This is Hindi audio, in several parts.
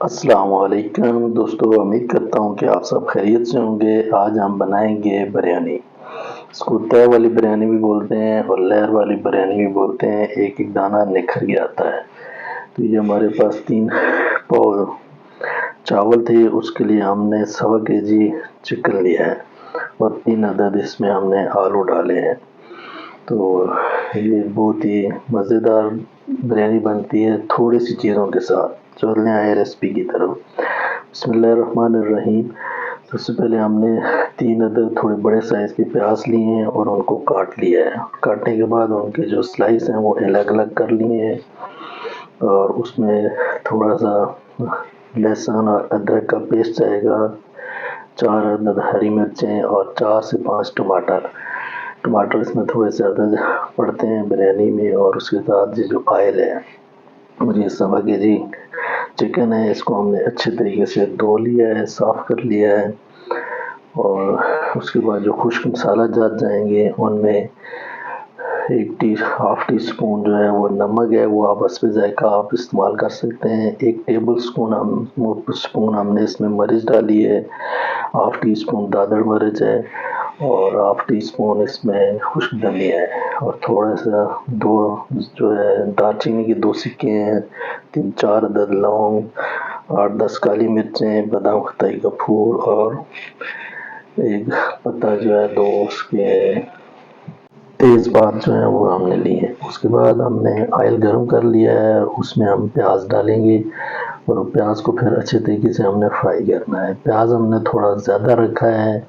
अस्सलाम वालेकुम दोस्तों, उम्मीद करता हूँ कि आप सब खैरियत से होंगे। आज हम बनाएंगे बिरयानी। इसको तय वाली बिरयानी भी बोलते हैं और लहर वाली बिरयानी भी बोलते हैं। एक एक दाना निखर के आता है। तो ये हमारे पास 3 पाव चावल थे, उसके लिए हमने 1.25 kg चिकन लिया है और 3 अदद इसमें हमने आलू डाले हैं। तो ये बहुत ही मज़ेदार बिरयानी बनती है थोड़ी सी चीज़ों के साथ। चलने आए रेसिपी की तरफ। बिस्मिल्लाहिर्रहमानिर्रहीम। सबसे पहले हमने 3 अदद थोड़े बड़े साइज़ के प्याज लिए हैं और उनको काट लिया है। काटने के बाद उनके जो स्लाइस हैं वो अलग अलग कर लिए हैं और उसमें थोड़ा सा लहसुन और अदरक का पेस्ट जाएगा, 4 अदद हरी मिर्चें और 4 से 5 टमाटर। टमाटर इसमें थोड़े से ज़्यादा पड़ते हैं बिरयानी में। और उसके साथ ये जो ऑयल है और ये 1.25 kg चिकन है, इसको हमने अच्छे तरीके से धो लिया है, साफ़ कर लिया है। और उसके बाद जो खुश्क मसाला जात जाएंगे उनमें हाफ टी स्पून जो है वो नमक है, वो आप हस्बे ज़ायक़ा आप इस्तेमाल कर सकते हैं। 1 टेबल स्पून हमने इसमें मिर्च डाली है, हाफ टी स्पून दादड़ मिर्च है और हाफ टी स्पून इसमें खुश्क धनिया है और थोड़ा सा 2 जो है दालचीनी के 2 सिक्के हैं, 3-4 अदद लौंग, 8-10 काली मिर्चें, बादाम खताई का फूल और एक पत्ता जो है 2 उसके तेज़पात जो है वो हमने लिए हैं। उसके बाद हमने ऑयल गर्म कर लिया है, उसमें हम प्याज डालेंगे और प्याज को फिर अच्छे तरीके से हमने फ्राई करना है। प्याज हमने थोड़ा ज़्यादा रखा है,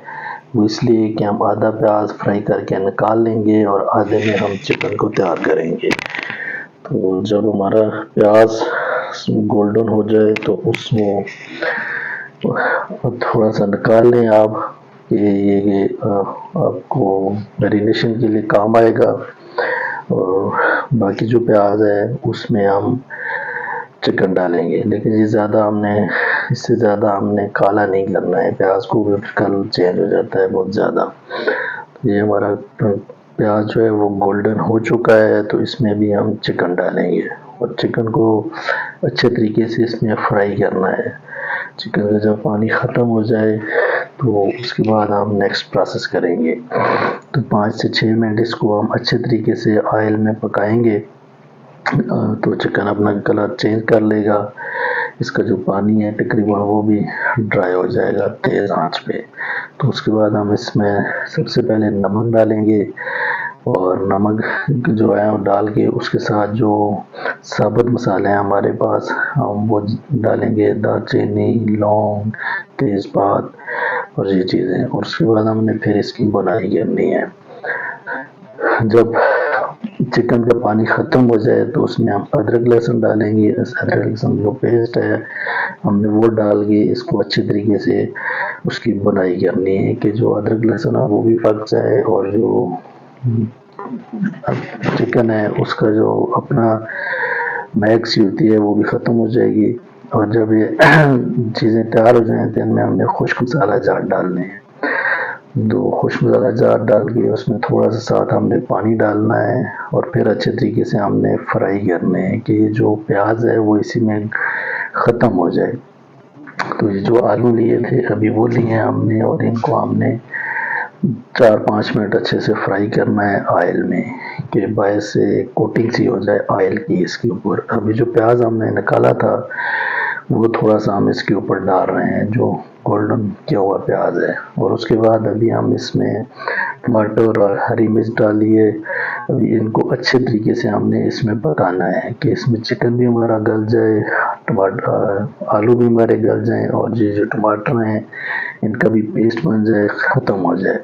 वो इसलिए कि हम आधा प्याज फ्राई करके निकाल लेंगे और आधे में हम चिकन को तैयार करेंगे। तो जब हमारा प्याज गोल्डन हो जाए तो उसमें थोड़ा सा निकाल लें आप। ये आपको मैरिनेशन के लिए काम आएगा। और बाकी जो प्याज है उसमें हम चिकन डालेंगे, लेकिन ये ज़्यादा हमने इससे ज़्यादा हमने काला नहीं करना है। प्याज को भी कलर चेंज हो जाता है बहुत ज़्यादा। ये हमारा प्याज जो है वो गोल्डन हो चुका है, तो इसमें भी हम चिकन डालेंगे और चिकन को अच्छे तरीके से इसमें फ्राई करना है। चिकन का जब पानी ख़त्म हो जाए तो उसके बाद हम नेक्स्ट प्रोसेस करेंगे। तो 5 से 6 मिनट इसको हम अच्छे तरीके से ऑयल में पकाएंगे। तो चिकन अपना कलर चेंज कर लेगा, इसका जो पानी है तकरीबन वो भी ड्राई हो जाएगा तेज़ आंच पे। तो उसके बाद हम इसमें सबसे पहले नमक डालेंगे और नमक जो है वो डाल के उसके साथ जो साबुत मसाले हैं हमारे पास हम वो डालेंगे, दालचीनी, लौंग, तेज़पात और ये चीज़ें। और उसके बाद हमने फिर इसकी बुनाई करनी है। जब चिकन का पानी ख़त्म हो जाए तो उसमें हम अदरक लहसुन डालेंगे। अदरक लहसुन जो पेस्ट है हमने वो डाल के इसको अच्छे तरीके से उसकी बुनाई करनी है कि जो अदरक लहसुन है वो भी पक जाए और जो चिकन है उसका जो अपना महक सी होती है वो भी ख़त्म हो जाएगी। और जब ये चीज़ें तैयार हो जाएँ तो इनमें हमने खुश्क मसाला जात डालने हैं। 2 खुश्क मसाला जात डाल के उसमें थोड़ा सा साथ हमने पानी डालना है और फिर अच्छे तरीके से हमने फ्राई करने हैं कि ये जो प्याज है वो इसी में ख़त्म हो जाए। तो ये जो आलू लिए थे अभी वो लिए हैं हमने और इनको हमने 4-5 मिनट अच्छे से फ्राई करना है ऑयल में कि बाहर से कोटिंग सी हो जाए ऑयल की इसके ऊपर। अभी जो प्याज हमने निकाला था वो थोड़ा सा हम इसके ऊपर डाल रहे हैं, जो गोल्डन किया हुआ प्याज है। और उसके बाद अभी हम इसमें टमाटर और हरी मिर्च डाली है। अभी इनको अच्छे तरीके से हमने इसमें पकाना है कि इसमें चिकन भी हमारा गल जाए, टमाटर आलू भी हमारे गल जाएँ और ये जो टमाटर हैं इनका भी पेस्ट बन जाए, ख़त्म हो जाए।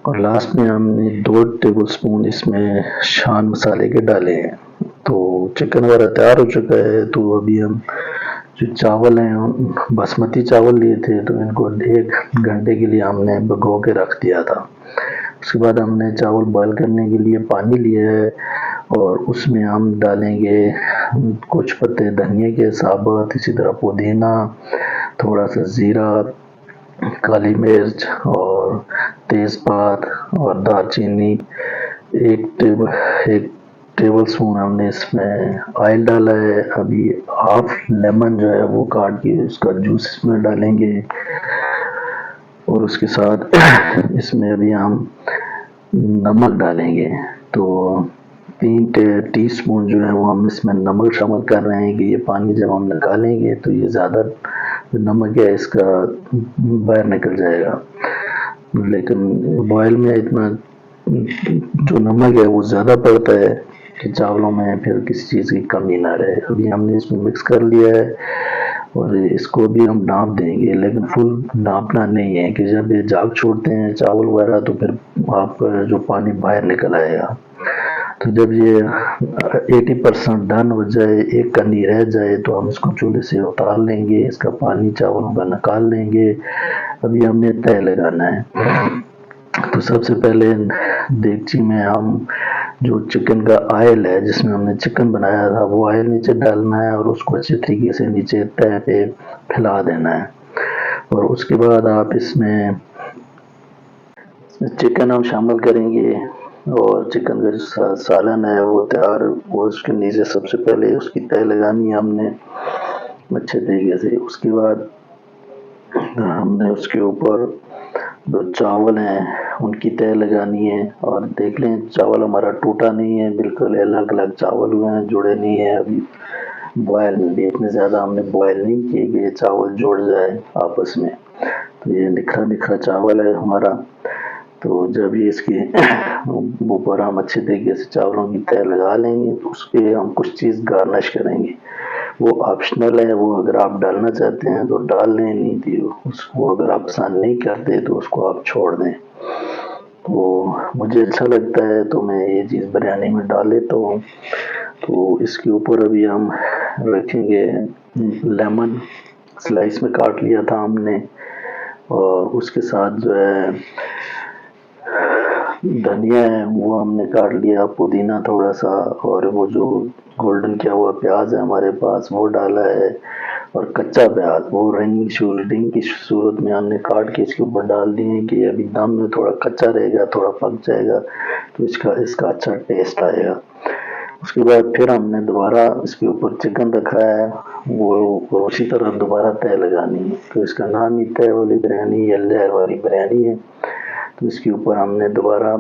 और लास्ट में हमने 2 टेबल स्पून इसमें शान मसाले के डाले हैं। तो चिकन हमारा तैयार हो चुका है। तो अभी हम जो चावल हैं बासमती चावल लिए थे तो इनको 1 घंटे के लिए हमने भिगो के रख दिया था। उसके बाद हमने चावल बॉयल करने के लिए पानी लिया है और उसमें हम डालेंगे कुछ पत्ते धनिया के साबुत, इसी तरह पुदीना, थोड़ा सा ज़ीरा, काली मिर्च और तेज़पात और दालचीनी, एक टेबल स्पून हमने इसमें ऑयल डाला है। अभी हाफ लेमन जो है वो काट के उसका जूस इसमें डालेंगे और उसके साथ इसमें अभी हम नमक डालेंगे। तो 3 टीस्पून जो है वो हम इसमें नमक शामिल कर रहे हैं कि ये पानी जब हम निकालेंगे तो ये ज़्यादा नमक है इसका बाहर निकल जाएगा, लेकिन बॉयल में इतना जो नमक है वो ज़्यादा पड़ता है कि चावलों में फिर किसी चीज़ की कमी ना रहे। अभी हमने इसमें मिक्स कर लिया है और इसको भी हम ढाँप देंगे, लेकिन फुल ढाँपना नहीं है कि जब ये जाग छोड़ते हैं चावल वगैरह तो फिर आपका जो पानी बाहर निकल आएगा। तो जब ये 80% डन हो जाए, एक कनी रह जाए तो हम इसको चूल्हे से उतार लेंगे, इसका पानी चावलों का निकाल लेंगे। अभी हमने तय लगाना है। तो सबसे पहले देगची में हम जो चिकन का ऑयल है जिसमें हमने चिकन बनाया था वो ऑयल नीचे डालना है और उसको अच्छे तरीके से नीचे तय पे फैला देना है। और उसके बाद आप इसमें चिकन हम शामिल करेंगे और चिकन का जो सालन है वो तैयार, वो उसके नीचे सबसे पहले उसकी तय लगानी है हमने अच्छे तरीके से। उसके बाद हमने उसके ऊपर जो चावल हैं उनकी तय लगानी है और देख लें चावल हमारा टूटा नहीं है, बिल्कुल अलग अलग चावल हुए हैं, जुड़े नहीं है। अभी बॉयल में भी इतने ज़्यादा हमने बॉयल नहीं किए कि ये चावल जुड़ जाए आपस में। तो ये निखरा निखरा चावल है हमारा। तो जब ये इसके ऊपर हम अच्छे तरीके से चावलों की तय लगा लेंगे तो उस पर हम कुछ चीज़ गार्निश करेंगे। वो ऑप्शनल है, वो अगर आप डालना चाहते हैं तो डाल लें, नहीं तो उसको अगर आप पसंद नहीं करते तो उसको आप छोड़ दें। तो मुझे अच्छा लगता है तो मैं ये चीज़ बिरयानी में डाल लेता हूँ। तो इसके ऊपर अभी हम रखेंगे लेमन, स्लाइस में काट लिया था हमने, और उसके साथ जो है धनिया है वो हमने काट लिया, पुदीना थोड़ा सा, और वो जो गोल्डन किया हुआ प्याज है हमारे पास वो डाला है, और कच्चा प्याज वो रिंग की सूरत में हमने काट के इसके ऊपर डाल दिए कि अभी दम में थोड़ा कच्चा रहेगा, थोड़ा पक जाएगा तो इसका अच्छा टेस्ट आएगा। उसके बाद फिर हमने दोबारा इसके ऊपर चिकन रखा है, वो उसी तरह दोबारा तय लगानी है। तो इसका नाम ही तय वाली बिरयानी या लहर वाली बिरयानी है। तो इसके ऊपर हमने दोबारा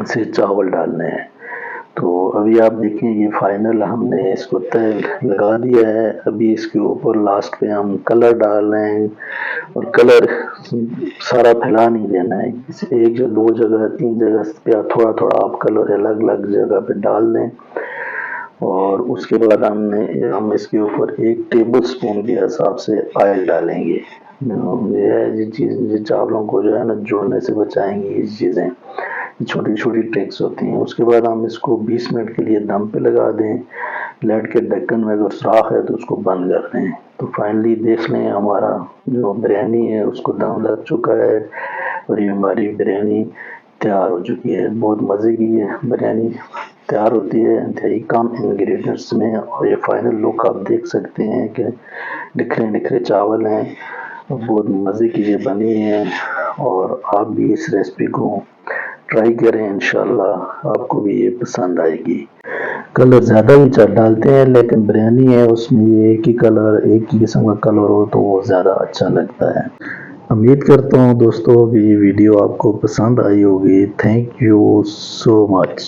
से चावल डालने हैं। तो अभी आप देखें ये फाइनल हमने इसको तय लगा दिया है। अभी इसके ऊपर लास्ट पे हम कलर डाल रहे हैं, और कलर सारा फैला नहीं देना है, एक या दो जगह 3 जगह पे थोड़ा थोड़ा आप कलर अलग अलग जगह पे डाल दें। और उसके बाद हम इसके ऊपर 1 टेबल स्पून के हिसाब से ऑयल डालेंगे। ये चीज़ चावलों को जो है ना जुड़ने से बचाएंगी ये चीज़ें, छोटी छोटी ट्रिक्स होती हैं। उसके बाद हम इसको 20 मिनट के लिए दम पे लगा दें। लेट के ढक्कन में अगर सुराख है तो उसको बंद कर दें। तो फाइनली देख लें हमारा जो बिरयानी है उसको दम लग चुका है और ये हमारी बिरयानी तैयार हो चुकी है। बहुत मज़े की है बिरयानी तैयार होती है इंतहाई कम इंग्रेडिएंट्स में, और ये फाइनल लुक आप देख सकते हैं कि निखरे निखरे चावल हैं, बहुत मज़े की ये बनी है। और आप भी इस रेसिपी को ट्राई करें, इंशाल्लाह आपको भी ये पसंद आएगी। कलर ज़्यादा भी डालते हैं लेकिन बिरयानी है उसमें ये एक ही कलर, एक ही किस्म का कलर हो तो वो ज़्यादा अच्छा लगता है। उम्मीद करता हूँ दोस्तों कि ये वीडियो आपको पसंद आई होगी। Thank you so much.